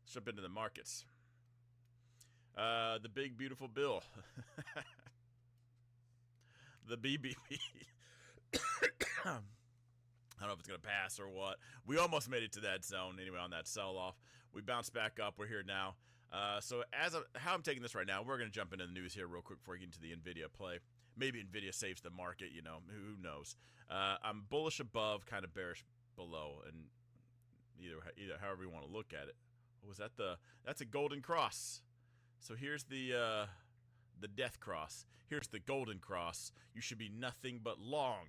Let's jump into the markets. The big beautiful bill. The BBB. I don't know if it's going to pass or what. We almost made it to that zone anyway on that sell-off. We bounced back up. We're here now. So how I'm taking this right now, we're going to jump into the news here real quick before we get into the NVIDIA play. Maybe NVIDIA saves the market, you know, who knows. I'm bullish above, kind of bearish below, and either however you want to look at it. What was that? That's a golden cross. So here's the death cross. Here's the golden cross. You should be nothing but long.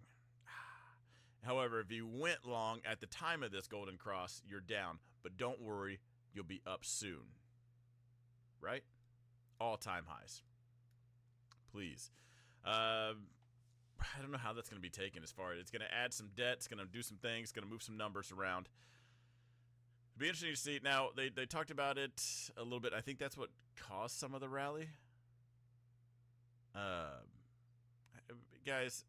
However, if you went long at the time of this golden cross, you're down. But don't worry, you'll be up soon. Right? All-time highs. Please. I don't know how that's going to be taken as far as it's going to add some debt, it's going to do some things, it's going to move some numbers around. It'll be interesting to see. Now, they talked about it a little bit. I think that's what caused some of the rally. Guys,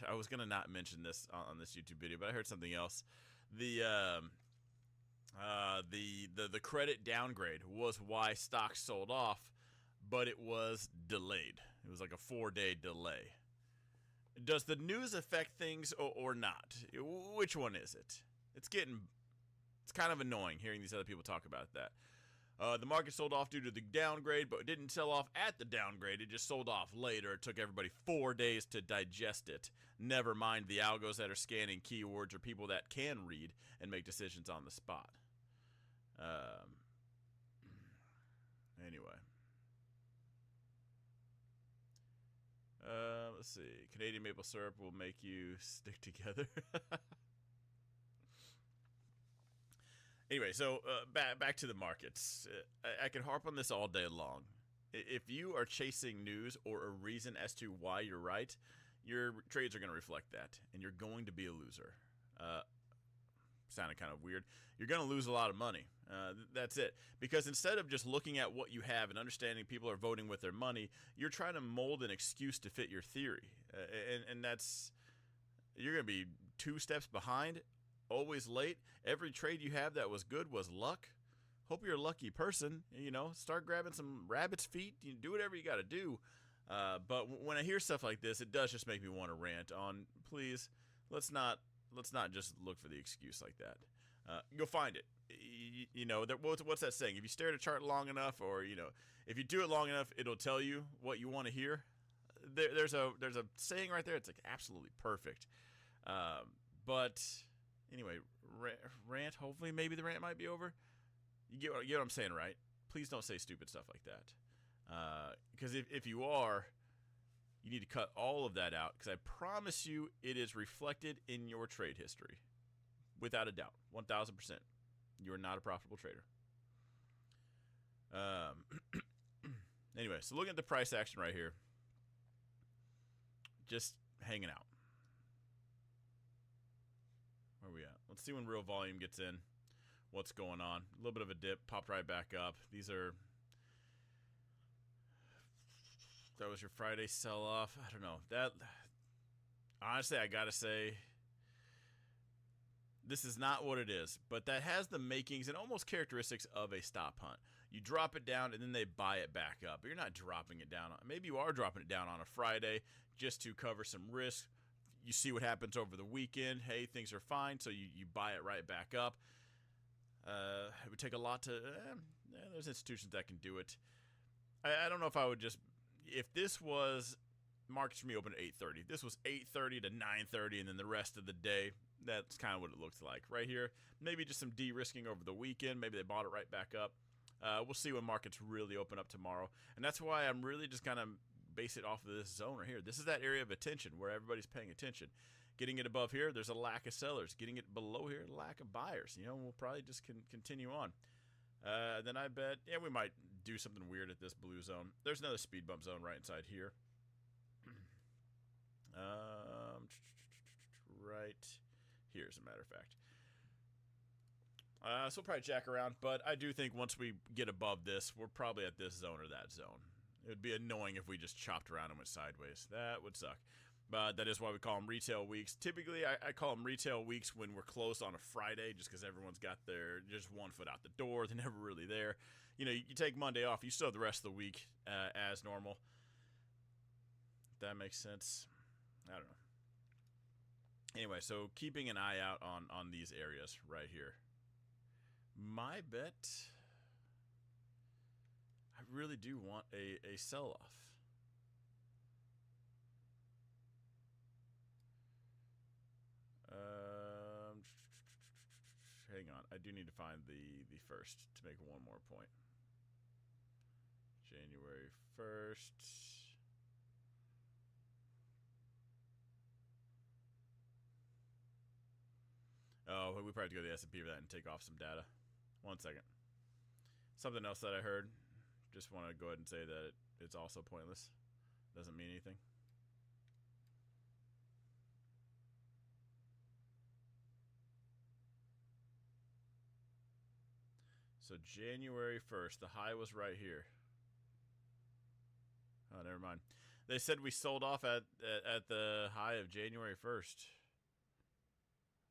I was gonna not mention this on this YouTube video, but I heard something else. The credit downgrade was why stocks sold off, but it was delayed. It was like a 4-day delay. Does the news affect things or not? Which one is it? It's kind of annoying hearing these other people talk about that. The market sold off due to the downgrade, but it didn't sell off at the downgrade. It just sold off later. It took everybody 4 days to digest it. Never mind the algos that are scanning keywords or people that can read and make decisions on the spot. Anyway. Let's see. Canadian maple syrup will make you stick together. Anyway, so back to the markets. I can harp on this all day long. If you are chasing news or a reason as to why you're right, your trades are going to reflect that, and you're going to be a loser. Sounded kind of weird. You're going to lose a lot of money. That's it. Because instead of just looking at what you have and understanding people are voting with their money, you're trying to mold an excuse to fit your theory. And that's... You're going to be 2 steps behind. Always late. Every trade you have that was good was luck. Hope you're a lucky person. You know, start grabbing some rabbit's feet. You do whatever you got to do. But when I hear stuff like this, it does just make me want to rant on. Please, let's not just look for the excuse like that. Go find it. You know, what's that saying? If you stare at a chart long enough, or you know, if you do it long enough, it'll tell you what you want to hear. There's a saying right there. It's like absolutely perfect. But anyway, rant. Hopefully, maybe the rant might be over. You get what I'm saying, right? Please don't say stupid stuff like that. Because if you are, you need to cut all of that out. Because I promise you, it is reflected in your trade history, without a doubt, 1,000%. You are not a profitable trader. Anyway, so looking at the price action right here, just hanging out. Where are we at? Let's see when real volume gets in. What's going on? A little bit of a dip, popped right back up. That was your Friday sell-off. I don't know. Honestly, I gotta say, this is not what it is, but that has the makings and almost characteristics of a stop hunt. You drop it down and then they buy it back up. But you're not dropping it down. Maybe you are dropping it down on a Friday just to cover some risk. You see what happens over the weekend. Hey, things are fine, so you buy it right back up. It would take a lot to... there's institutions that can do it. I don't know if I would just... If this was... Markets for me open at 8:30. This was 8:30 to 9:30, and then the rest of the day, that's kind of what it looks like. Right here, maybe just some de-risking over the weekend. Maybe they bought it right back up. We'll see when markets really open up tomorrow. And that's why I'm really just kind of base it off of this zone right here. This is that area of attention where everybody's paying attention. Getting it above here, there's a lack of sellers. Getting it below here, lack of buyers. You know, we'll probably just continue on. Then I bet, yeah, we might do something weird at this blue zone. There's another speed bump zone right inside here. Right here, as a matter of fact. So we'll probably jack around, but I do think once we get above this, we're probably at this zone or that zone. It would be annoying if we just chopped around and went sideways. That would suck. That is why we call them retail weeks. Typically, I call them retail weeks when we're closed on a Friday, just because everyone's got their just one foot out the door. They're never really there. You know, you take Monday off, you still have the rest of the week as normal. If that makes sense. I don't know. Anyway, so keeping an eye out on these areas right here. My bet, I really do want a sell-off. Hang on, I do need to find the first to make one more point. January 1st. Oh, we probably have to go to the S&P for that and take off some data. 1 second. Something else that I heard. Just want to go ahead and say that it's also pointless. Doesn't mean anything. So January 1st, the high was right here. Oh, never mind. They said we sold off at the high of January 1st.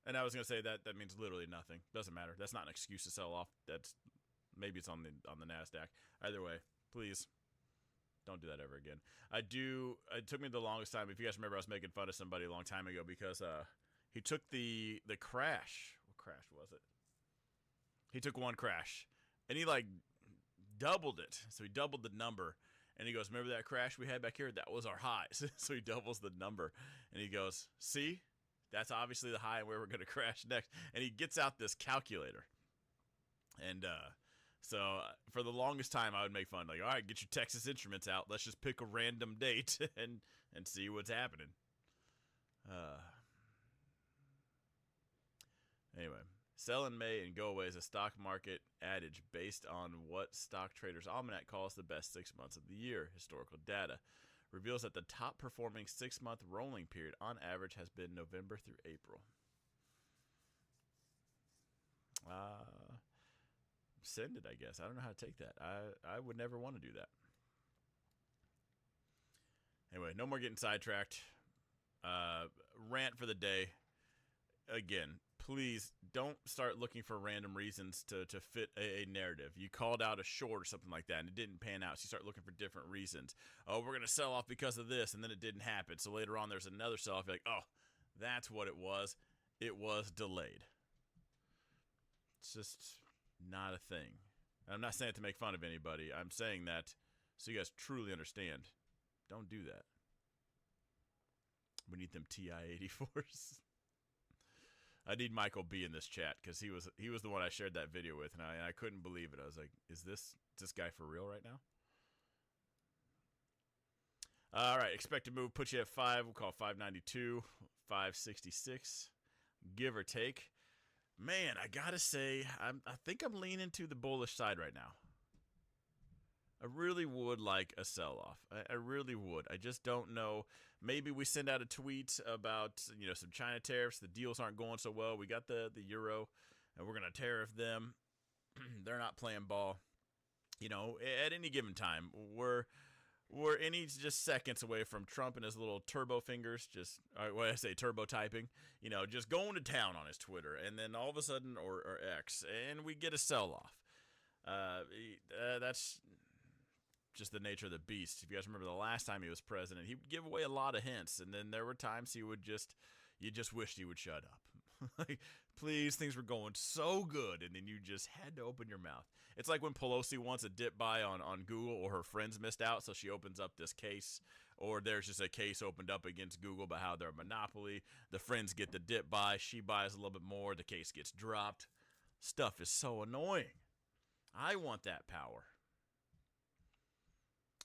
And I was going to say that means literally nothing. Doesn't matter. That's not an excuse to sell off. That's maybe it's on the NASDAQ. Either way, please don't do that ever again. It took me the longest time. If you guys remember, I was making fun of somebody a long time ago because he took the crash. What crash was it? He took one crash, and he like doubled it. So he doubled the number, and he goes, remember that crash we had back here? That was our highs. So he doubles the number, and he goes, see? That's obviously the high where we're going to crash next. And he gets out this calculator. And so for the longest time, I would make fun. Like, all right, get your Texas Instruments out. Let's just pick a random date and see what's happening. Anyway, sell in May and go away is a stock market adage based on what Stock Traders Almanac calls the best 6 months of the year. Historical data reveals that the top performing 6-month rolling period on average has been November through April. Send it, I guess. I don't know how to take that. I would never want to do that. Anyway, no more getting sidetracked. Rant for the day. Again, please don't start looking for random reasons to fit a narrative. You called out a short or something like that, and it didn't pan out, so you start looking for different reasons. Oh, we're going to sell off because of this, and then it didn't happen. So later on, there's another sell-off. You're like, oh, that's what it was. It was delayed. It's just not a thing. And I'm not saying it to make fun of anybody. I'm saying that so you guys truly understand. Don't do that. We need them TI-84s. I need Michael B in this chat because he was the one I shared that video with, and I couldn't believe it. I was like, is this guy for real right now? All right, expected move puts you at 5. We'll call 592, 566, give or take. Man, I gotta say, I think I'm leaning to the bullish side right now. I really would like a sell-off. I really would. I just don't know. Maybe we send out a tweet about, some China tariffs. The deals aren't going so well. We got the euro, and we're going to tariff them. They're not playing ball. At any given time, we're any just seconds away from Trump and his little turbo fingers, turbo typing, just going to town on his Twitter, and then all of a sudden, or X, and we get a sell-off. That's just the nature of the beast. If you guys remember the last time he was president, he would give away a lot of hints, and then there were times you just wished he would shut up. Like, please, things were going so good, and then you just had to open your mouth. It's like when Pelosi wants a dip buy on Google, or her friends missed out, so she opens up this case, or there's just a case opened up against Google about how they're a monopoly. The friends get the dip buy, she buys a little bit more, the case gets dropped. Stuff is so annoying. I want that power.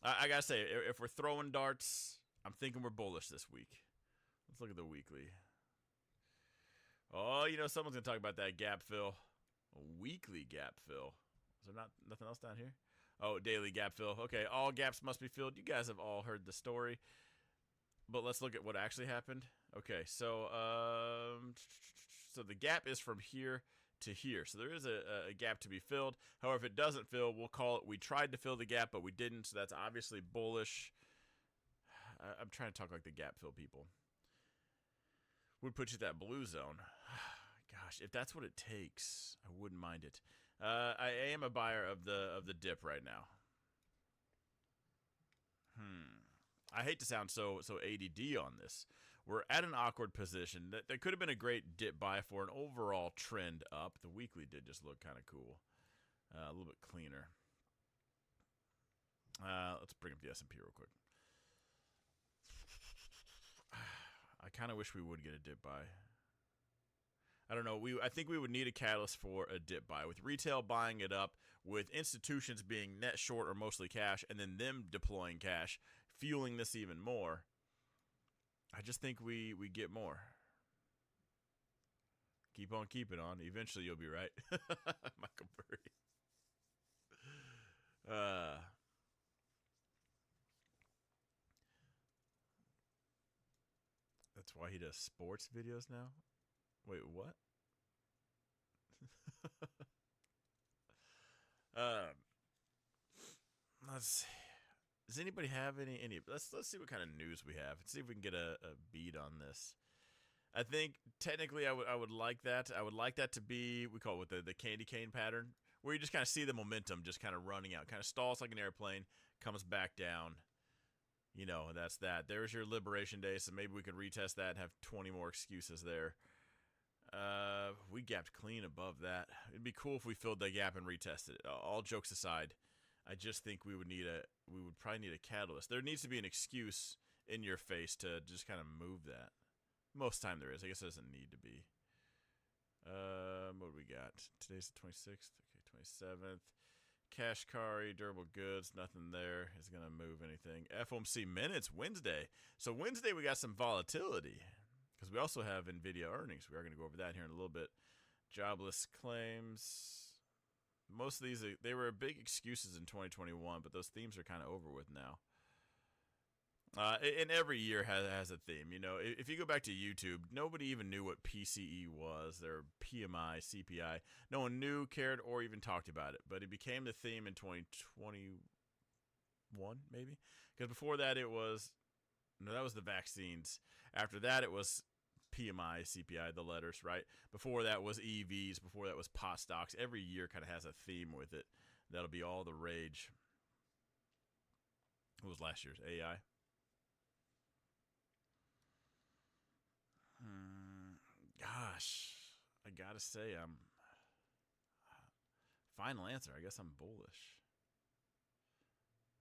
I gotta say, if we're throwing darts, I'm thinking we're bullish this week. Let's look at the weekly. Oh, someone's gonna talk about that gap fill. A weekly gap fill. Is there nothing else down here? Oh, daily gap fill. Okay, all gaps must be filled. You guys have all heard the story. But let's look at what actually happened. Okay, so the gap is from here to here. So there is a gap to be filled. However, if it doesn't fill, we'll call it we tried to fill the gap, but we didn't. So that's obviously bullish. I'm trying to talk like the gap fill people. would put you at that blue zone. Gosh, if that's what it takes, I wouldn't mind it. I am a buyer of the dip right now. I hate to sound so ADD on this. We're at an awkward position. That could have been a great dip buy for an overall trend up. The weekly did just look kind of cool. A little bit cleaner. Let's bring up the S&P real quick. I kind of wish we would get a dip buy. I don't know. I think we would need a catalyst for a dip buy. With retail buying it up, with institutions being net short or mostly cash, and then them deploying cash, fueling this even more. I just think we get more. Keep on keeping on. Eventually you'll be right. Michael Burry. That's why he does sports videos now? Wait, what? Let's see. Does anybody have any let's see what kind of news we have. Let's see if we can get a beat on this. I think technically I would like that. I would like that to be, we call it the candy cane pattern, where you just kind of see the momentum just kind of running out. Kind of stalls like an airplane, comes back down. You know, that's that. There's your Liberation Day, so maybe we could retest that and have 20 more excuses there. We gapped clean above that. It'd be cool if we filled that gap and retested it. All jokes aside, I just think we would probably need a catalyst. There needs to be an excuse in your face to just kind of move that. Most time there is. I guess it doesn't need to be. What do we got? Today's the 26th. Okay, 27th. Kashkari, durable goods, nothing there is going to move anything. FOMC minutes, Wednesday. So Wednesday we got some volatility because we also have NVIDIA earnings. We are going to go over that here in a little bit. Jobless claims. Most of these, they were big excuses in 2021, but those themes are kind of over with now. And every year has a theme. You know, if you go back to YouTube, nobody even knew what PCE was, their PMI, CPI. No one knew, cared, or even talked about it. But it became the theme in 2021, maybe? Because before that, that was the vaccines. After that, it was PMI, CPI, the letters, right? Before that was EVs. Before that was pot stocks. Every year kind of has a theme with it. That'll be all the rage. What was last year's? AI? Gosh, I gotta say, final answer. I guess I'm bullish.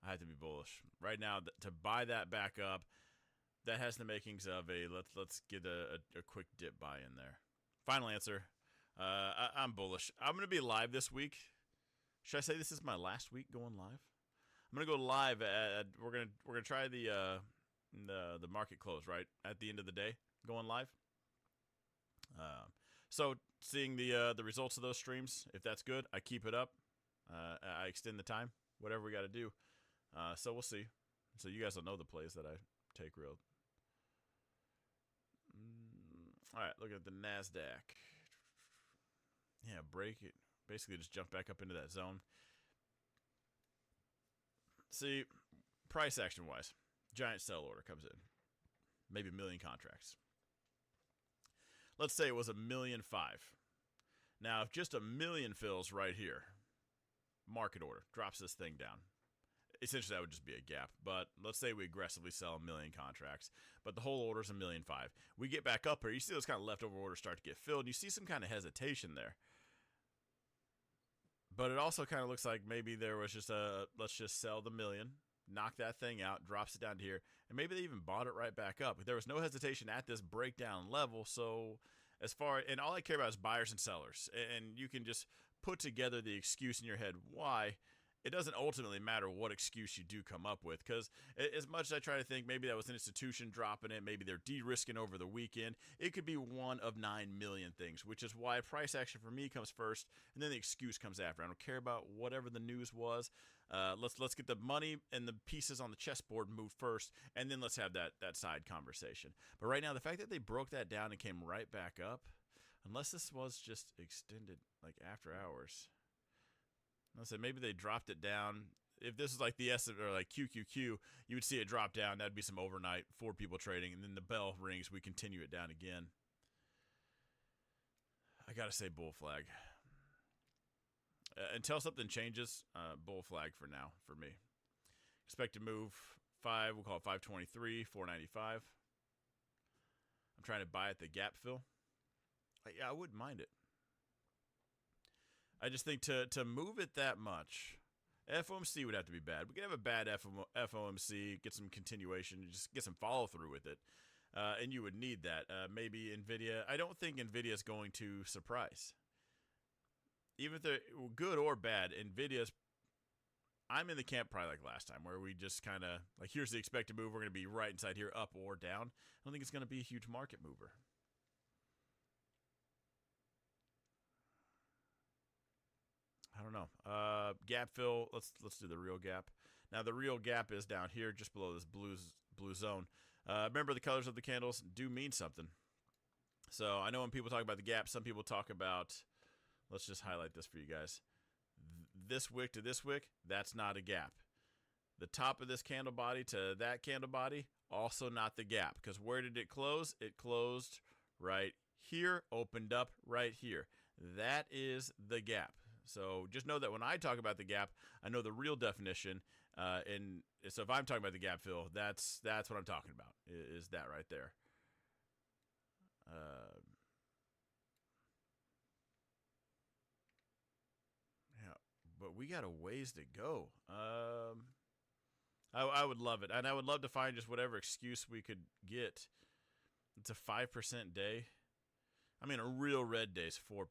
I have to be bullish right now to buy that back up. That has the makings of a let's get a quick dip buy in there. Final answer. I'm bullish. I'm gonna be live this week. Should I say this is my last week going live? I'm gonna go live we're gonna try the market close right at the end of the day going live. So seeing the results of those streams, if that's good, I keep it up. I extend the time, whatever we got to do. So we'll see. So you guys will know the plays that I take real. All right, look at the NASDAQ. Yeah, break it. Basically just jump back up into that zone. See, price action wise, giant sell order comes in. Maybe 1 million contracts. Let's say it was 1.5 million. Now, if just 1 million fills right here, market order, drops this thing down. Essentially, that would just be a gap. But let's say we aggressively sell 1 million contracts, but the whole order is 1.5 million. We get back up here. You see those kind of leftover orders start to get filled. And you see some kind of hesitation there. But it also kind of looks like maybe there was just let's just sell the 1 million, knock that thing out, drops it down to here, and maybe they even bought it right back up. There was no hesitation at this breakdown level, so and all I care about is buyers and sellers, and you can just put together the excuse in your head why. It doesn't ultimately matter what excuse you do come up with, because as much as I try to think maybe that was an institution dropping it, maybe they're de-risking over the weekend, it could be one of 9 million things, which is why price action for me comes first, and then the excuse comes after. I don't care about whatever the news was. Let's get the money and the pieces on the chessboard moved first, and then let's have that side conversation. But right now, the fact that they broke that down and came right back up, unless this was just extended like after hours. I said maybe they dropped it down. If this is like the S or like QQQ, you would see it drop down. That'd be some overnight, 4 people trading, and then the bell rings. We continue it down again. I gotta say bull flag. Until something changes, bull flag for now for me. Expected move 5. We'll call it 523, 495. I'm trying to buy at the gap fill. Yeah, I wouldn't mind it. I just think to move it that much, FOMC would have to be bad. We could have a bad FOMC, get some continuation, just get some follow through with it, and you would need that. Maybe Nvidia. I don't think Nvidia is going to surprise. Even if they're good or bad, Nvidia's. I'm in the camp probably like last time where we just kind of like, here's the expected move. We're going to be right inside here, up or down. I don't think it's going to be a huge market mover. I don't know. Gap fill. Let's do the real gap. Now the real gap is down here, just below this blue zone. Remember, the colors of the candles do mean something. So I know when people talk about the gap, some people talk about. Let's just highlight this for you guys. This wick to this wick, that's not a gap. The top of this candle body to that candle body, also not the gap. Because where did it close? It closed right here, opened up right here. That is the gap. So just know that when I talk about the gap, I know the real definition. And so if I'm talking about the gap fill, that's what I'm talking about, is that right there. Yeah, but we got a ways to go. I would love it. And I would love to find just whatever excuse we could get. It's a 5% day. I mean, a real red day is 4%.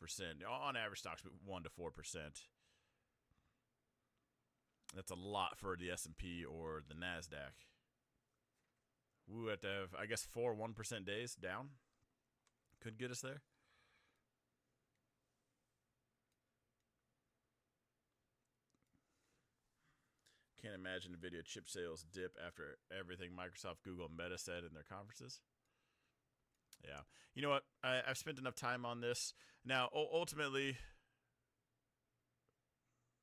On average, stocks 1 to 4%. That's a lot for the S&P or the NASDAQ. We have to have, I guess, 4 1% days down. Could get us there. Can't imagine NVIDIA chip sales dip after everything Microsoft, Google, and Meta said in their conferences. Yeah. You know what? I've spent enough time on this. Now, ultimately,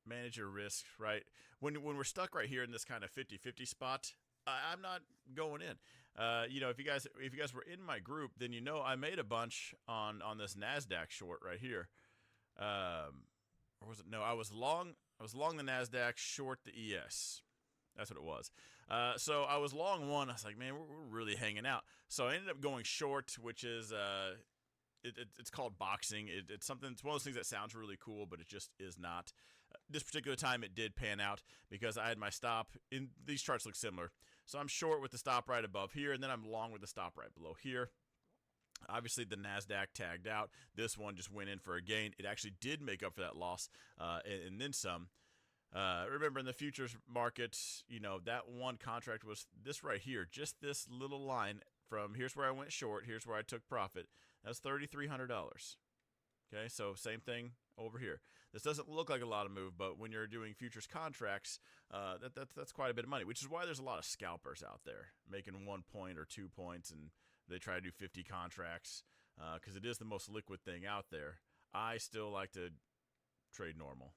manage your risk, right? When we're stuck right here in this kind of 50-50 spot, I'm not going in. You know, if you guys were in my group, then you know I made a bunch on this NASDAQ short right here. Or was it? No, I was long the NASDAQ, short the ES. That's what it was. So I was long one. I was like, man, we're really hanging out. So I ended up going short, which is it's called boxing. It's something. It's one of those things that sounds really cool, but it just is not. This particular time, it did pan out because I had my stop. In these charts look similar. So I'm short with the stop right above here, and then I'm long with the stop right below here. Obviously, the NASDAQ tagged out. This one just went in for a gain. It actually did make up for that loss, and then some. Remember, in the futures market, you know, that one contract was this right here, just this little line from here's where I went short, here's where I took profit. That's $3,300. Okay, so same thing over here. This doesn't look like a lot of move, but when you're doing futures contracts, that's quite a bit of money, which is why there's a lot of scalpers out there making 1 point or 2 points, and they try to do 50 contracts because it is the most liquid thing out there. I still like to trade normal.